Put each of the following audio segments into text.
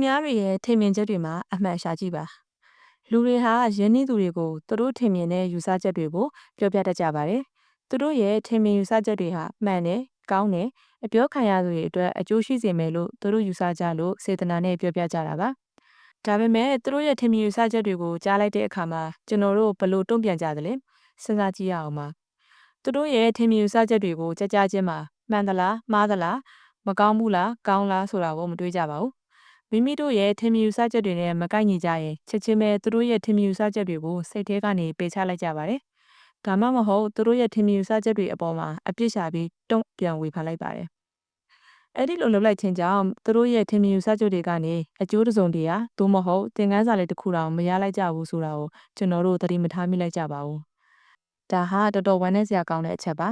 များတွေရဲ့ထင်မြင်ချက်တွေမှာအမှန်ရှာကြည့်ပါလူတွေဟာယဉ်နှီးသူတွေကိုသူတို့ထင်မြင်တဲ့ယူဆချက်တွေကိုပြောပြတတ်ကြပါတယ်သူတို့ရဲ့ထင်မြင်ယူဆချက်တွေဟာမှန်တယ်ကောင်းတယ်အပြောခံရသူတွေအတွက်အကျိုးရှိစေမယ်လို့သူတို့ယူဆကြလို့စေတနာနဲ့ပြောပြကြတာပါဒါပေမဲ့သူတို့ရဲ့ထင်မြင်ယူဆချက်တွေကိုကြားလိုက်တဲ့အခါမှာကျွန်တော်တို့ဘယ်လိုတုံ့ပြန်ကြသလဲစဉ်းစားကြည့်ရအောင်ပါသူတို့ရဲ့ထင်မြင်ယူဆချက်တွေကိုကြားချင်းမှာမှန်သလားမှားသလားမကောင်းဘူးလားကောင်းလားဆိုတာကိုမတွေးကြပါဘူးမိမိတို့ရဲ့ထင်မြင်ယူဆချက်တွေနဲ့မကိုက်ညီကြရင်ချက်ချင်းပဲသူတို့ရဲ့ထင်မြင်ယူဆချက်တွေကိုစိတ်ထဲကနေပယ်ချလိုက်ကြပါတယ်။ဒါမှမဟုတ်သူတို့ရဲ့ထင်မြင်ယူဆချက်တွေအပေါ်မှာအပြစ်ရှာပြီးတုံ့ပြန်ဝေဖန်လိုက်ပါတယ်။အဲ့ဒီလိုလုပ်လိုက်ခြင်းကြောင့်သူတို့ရဲ့ထင်မြင်ယူဆချက်တွေကနေအကျိုးတစုံတရာသို့မဟုတ်သင်ခန်းစာလေးတစ်ခုတောင်မရလိုက်ကြဘူးဆိုတာကိုကျွန်တော်တို့သတိမထားမိလိုက်ကြပါဘူး။ဒါဟာတော်တော်ဝမ်းနည်းစရာကောင်းတဲ့အချက်ပါ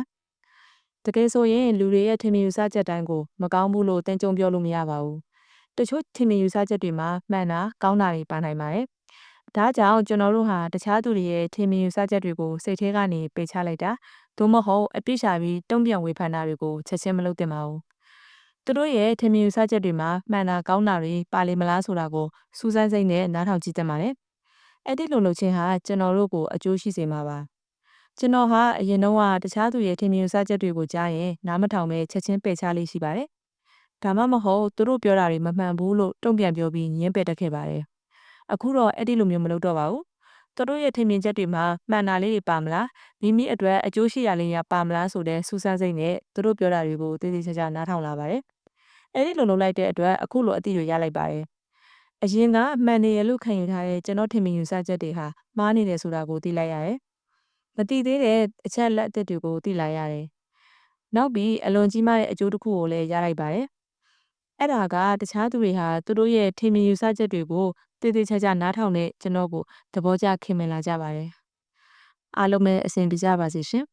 ။တကယ်ဆိုရင်လူတွေရဲ့ထင်မြင်ယူဆချက်တိုင်းကိုမကောင်းဘူးလို့တင်ကြုံပြောလို့မရပါဘူး။တချို့ထင်မြင်ယူဆချက်တွေမှာမှန်တာကောင်းတာတွေပါနိုင်ပါတယ်။ဒါကြောင့်ကျွန်တော်တို့ဟာတခြားသူတွေရဲ့ထင်မြင်ယူဆချက်တွေကိုစိတ်ထဲကနေပယ်ချလိုက်တာသို့မဟုတ်အပြစ်ရှာပြီးတုံ့ပြန်ဝေဖန်တာတွေကိုချက်ချင်းမလုပ်သင့်ပါဘူး။သူတို့ရဲ့ထင်မြင်ယူဆချက်တွေမှာမှန်တာကောင်းတာတွေပါလေမလားဆိုတာကိုစူးစမ်းစိတ်နဲ့နားထောင်ကြည့်သင့်ပါတယ်။အဲ့ဒီလိုလုပ်ခြင်းဟာကျွန်တော်တို့ကိုအကျိုးရှိစေမှာပါ။ကျွန်တော်ဟာအရင်တော့တခြားသူရဲ့ထင်မြင်ယူဆချက်တွေကိုကြားရင်နားမထောင်ပဲချက်ချင်းပယ်ချလေးရှိပါတယ်။ဒါမှမဟုတ်သူတို့ပြောတာတွေမမှန်ဘူးလို့တုံ့ပြန်ပြောပြီးညင်းပယ်တတ်ခဲ့ပါတယ်။အခုတော့အဲ့ဒီလိုမျိုးမလုပ်တော့ပါဘူး။သူတို့ရဲ့ထင်မြင်ချက်တွေမှာမှန်တာလေးတွေပါမလားမိမိအတွက်အကျိုးရှိရလေးရပါမလားဆိုတဲ့စူးစမ်းစိတ်နဲ့သူတို့ပြောတာတွေကိုတည်တည်ချာချာနားထောင်လာပါတယ်။အဲ့ဒီလိုလုပ်လိုက်တဲ့အတွက်အခုလိုအသိတွေရလိုက်ပါတယ်။အရင်ကမှန်နေရလို့ခံယူထားတဲ့ကျွန်တော်ထင်မြင်ယူဆချက်တွေဟာမှားနေတယ်ဆိုတာကိုသိလိုက်ရတယ်။မသိသေးတဲ့အချက်လက်အသစ်တွေကိုသိလာရတယ်။နောက်ပြီးအလွန်ကြီးမားတဲ့အကျိုးတစ်ခုကိုလည်းရလိုက်ပါတယ်။အဲ့ဒါကတခြားသူတွေဟာသူတို့ရဲ့ထင်မြင်ယူဆချက်တွေကိုတည်တည်ချာချာနားထောင်တဲ့ကျွန်တော်ကိုသဘောကျခင်မင်လာကြပါတယ်။အားလုံးပဲအဆင်ပြေကြပါစေရှင်